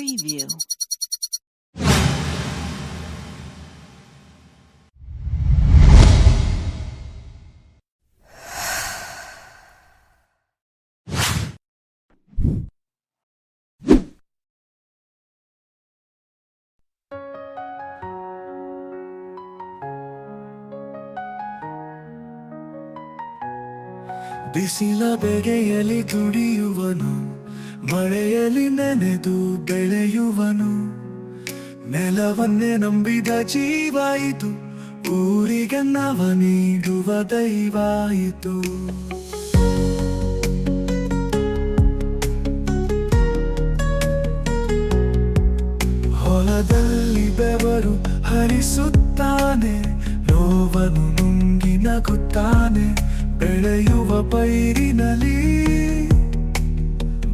Preview. ಬಿಸಿಲ ಬೆಗೆಯಲಿ ದುಡಿಯುವನು, ಮಳೆಯಲ್ಲಿ ನೆನೆದು ಬೆಳೆಯುವನು. ನೆಲವನ್ನೇ ನಂಬಿದ ಜೀವ ಇದು, ಊರಿಗೆ ನವ ನೀಡುವ ದೈವ ಇದು. ಹೊಲದಲ್ಲಿ ಬೆವರು ಹರಿಸುತ್ತಾನೆ, ನೋವನ್ನು ನುಂಗಿ ನಗುತ್ತಾನೆ. ಬೆಳೆಯುವ ಪೈರಿನಲ್ಲಿ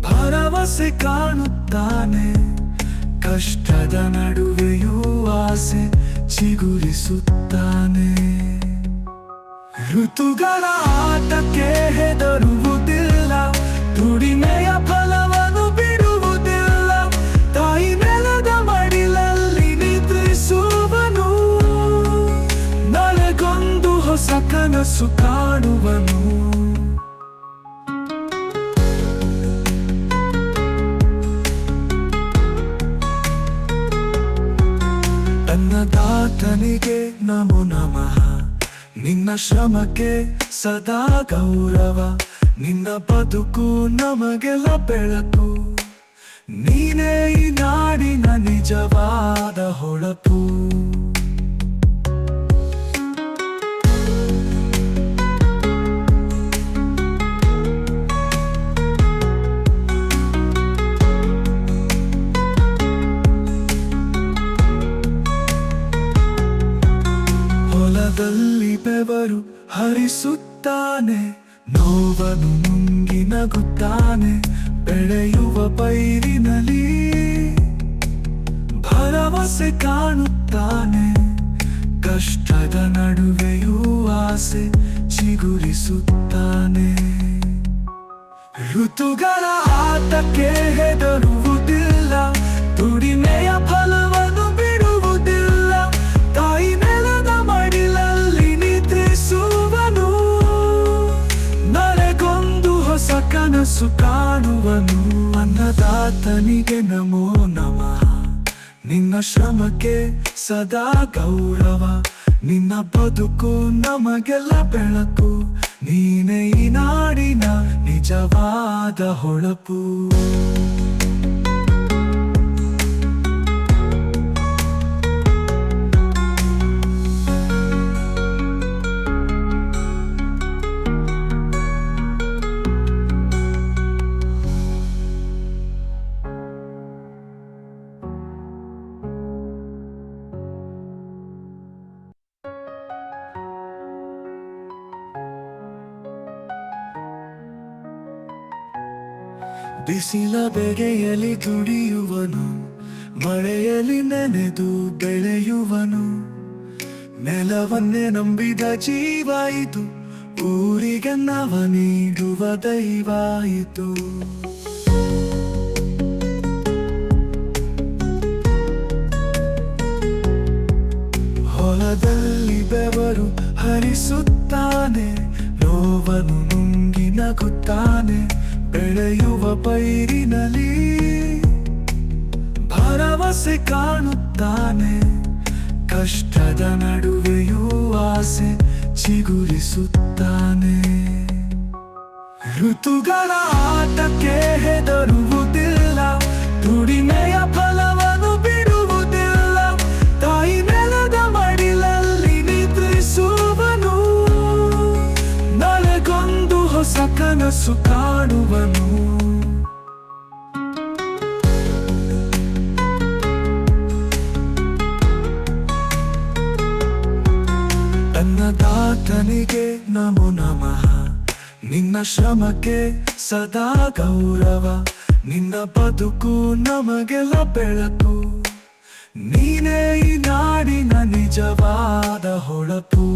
ಭರವಸೆ ಕಾಣುತ್ತಾನೆ, ಕಷ್ಟದ ನಡುವೆಯೂ ಆಸೆ ಚಿಗುರಿಸುತ್ತಾನೆ. ಋತುಗಳ ಆಟಕ್ಕೆ ಹೆದರುವುದಿಲ್ಲ, ದುಡಿಮೆಯ ಫಲವನ್ನು ಬಿಡುವುದಿಲ್ಲ. ತಾಯಿ ನೆಲದ ಮಡಿಲಲ್ಲಿ ನಿದ್ರಿಸುವನು, ನಾಳೆಗೊಂದು ಹೊಸ ಕನಸು ಕಾಣುವನು. ಅನ್ನದಾತನಿಗೆ ನಮೋ ನಮಃ, ನಿನ್ನ ಶ್ರಮಕ್ಕೆ ಸದಾ ಗೌರವ. ನಿನ್ನ ಬದುಕು ನಮಗೆಲ್ಲ ಬೆಳಕು, ನೀನೇ ಈ ನಾಡಿನ ನಿಜವಾದ ಹೊಳಪು. ಹೊಲದಲ್ಲಿ ಬೆವರು ಹರಿಸುತ್ತಾನೆ, ನೋವನ್ನು ನುಂಗಿ ನಗುತ್ತಾನೆ. ಬೆಳೆಯುವ ಪೈರಿನಲ್ಲಿ ಭರವಸೆ ಕಾಣುತ್ತಾನೆ, ಕಷ್ಟದ ನಡುವೆಯೂ ಆಸೆ ಚಿಗುರಿಸುತ್ತಾನೆ. ಋತುಗಳ ಆಟಕ್ಕೆ ಹೆದರುವುದಿಲ್ಲ, ದುಡಿಮೆಯ ಫಲವನ್ನು ಬಿಡುವುದಿಲ್ಲ. ತಾಯಿ ನೆಲದ ಮಡಿಲಲ್ಲಿ ನಿದ್ರಿಸುವನು, ನಾಳೆಗೊಂದು ಹೊಸ ಕನಸು ಕಾಣುವನು. ಅನ್ನದಾತನಿಗೆ ನಮೋ ನಮಃ, ನಿನ್ನ ಶ್ರಮಕ್ಕೆ ಸದಾ ಗೌರವ. ನಿನ್ನ ಬದುಕು ನಮಗೆಲ್ಲ ಬೆಳಕು, ನೀನೇ ಈ ನಾಡಿನ ನಿಜವಾದ ಹೊಳಪು. ಬಿಸಿಲ ಬೆಗೆಯಲಿ ದುಡಿಯುವನು, ಮಳೆಯಲ್ಲಿ ನೆನೆದು ಬೆಳೆಯುವನು. ನೆಲವನ್ನೇ ನಂಬಿದ ಜೀವ ಇದು, ಊರಿಗೆ ನವ ನೀಡುವ ದೈವ ಇದು. ಹೊಲದಲ್ಲಿ ಬೆವರು ಹರಿಸುತ್ತಾನೆ, ನೋವನ್ನು ನುಂಗಿ ನಗುತ್ತಾನೆ. ಬೆಳೆಯುವ ಪೈರಿನಲ್ಲಿ ಭರವಸೆ ಕಾಣುತ್ತಾನೆ, ಕಷ್ಟದ ನಡುವೆಯೂ ಆಸೆ ಚಿಗುರಿಸುತ್ತಾನೆ. ಋತುಗಳ ಆಟಕ್ಕೆ ಹೆದರುವುದಿಲ್ಲ, ದುಡಿಮೆಯ ಫಲವನ್ನು ಬಿಡುವುದಿಲ್ಲ. ತಾಯಿ ನೆಲದ ಮಡಿಲಲ್ಲಿ ನಿದ್ರಿಸುವನು, ನಾಳೆಗೊಂದು ಹೊಸ ಕನಸು ಕಾಣುವನು. ಅನ್ನದಾತನಿಗೆ ನಮೋ ನಮಃ, ನಿನ್ನ ಶ್ರಮಕ್ಕೆ ಸದಾ ಗೌರವ. ನಿನ್ನ ಬದುಕು ನಮಗೆಲ್ಲ ಬೆಳಕು, ನೀನೇ ಈ ನಾಡಿನ ನಿಜವಾದ ಹೊಳಪು.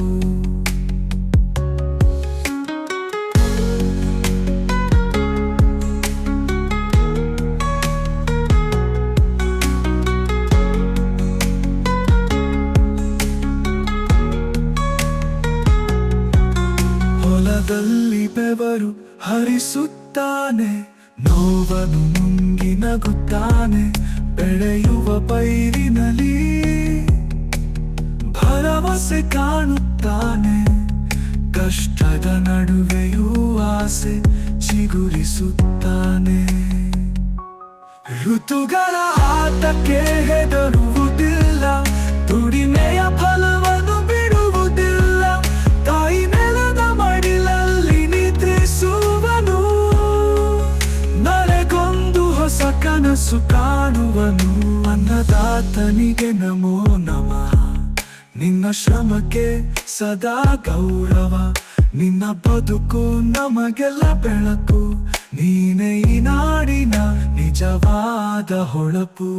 ಮುಖದಲ್ಲಿ ಬೆವರು ಹರಿಸುತ್ತಾನೆ, ನೋವನ್ನು ನುಂಗಿ ನಗುತ್ತಾನೆ. ಬೆಳೆಯುವ ಪೈರಿನಲ್ಲಿ ಭರವಸೆ ಕಾಣುತ್ತಾನೆ, ಕಷ್ಟದ ನಡುವೆಯೂ ಆಸೆ ಚಿಗುರಿಸುತ್ತಾನೆ. ಋತುಗಳ ಆಟಕ್ಕೆ ಹೆದರುವುದಿಲ್ಲ, ದುಡಿಮೆಯ ಫಲವನ್ನು ಬಿಡುವುದಿಲ್ಲ. ತಾಯಿ ನೆಲದ ಮಡಿಲಲ್ಲಿ ನಿದ್ರಿಸುವನು, ನರೆಗೊಂದು ಹೊಸ ಕನಸು ಕಾಣುವನು. ಅನ್ನದಾತನಿಗೆ ನಮೋ ನಮಃ, ನಿನ್ನ ಶ್ರಮಕ್ಕೆ ಸದಾ ಗೌರವ. ನಿನ್ನ ಬದುಕು ನಮಗೆಲ್ಲ ಬೆಳಕು, ನೀನೇ ಈ ನಾಡಿನ ನಿಜವಾದ ಹೊಳಪು.